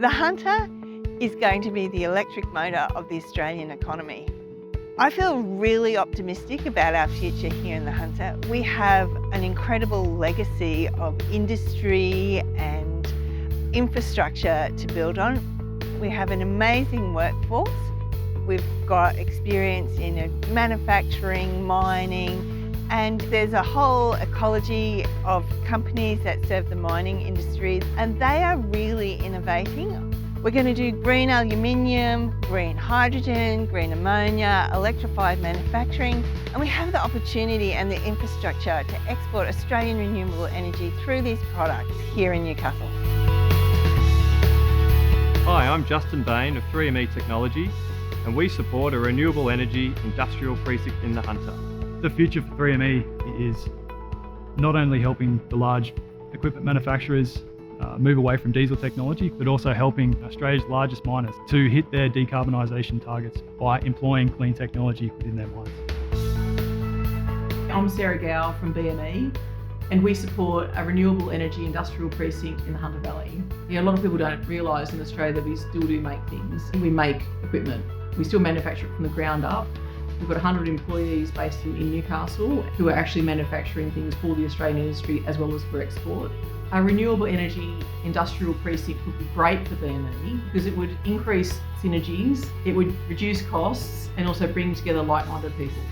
The Hunter is going to be the electric motor of the Australian economy. I feel really optimistic about our future here in the Hunter. We have an incredible legacy of industry and infrastructure to build on. We have an amazing workforce. We've got experience in manufacturing, mining, and there's a whole ecology of companies that serve the mining industry, and they are really innovating. We're going to do green aluminium, green hydrogen, green ammonia, electrified manufacturing, and we have the opportunity and the infrastructure to export Australian renewable energy through these products here in Newcastle. Hi, I'm Justin Bain of 3ME Technologies, and we support a renewable energy industrial precinct in the Hunter. The future for 3ME is not only helping the large equipment manufacturers move away from diesel technology, but also helping Australia's largest miners to hit their decarbonisation targets by employing clean technology within their mines. I'm Sarah Gow from BME, and we support a renewable energy industrial precinct in the Hunter Valley. A lot of people don't realise in Australia that we still do make things. We make equipment. We still manufacture it from the ground up. We've got 100 employees based in Newcastle who are actually manufacturing things for the Australian industry as well as for export. A renewable energy industrial precinct would be great for BME because it would increase synergies, it would reduce costs and also bring together like-minded people.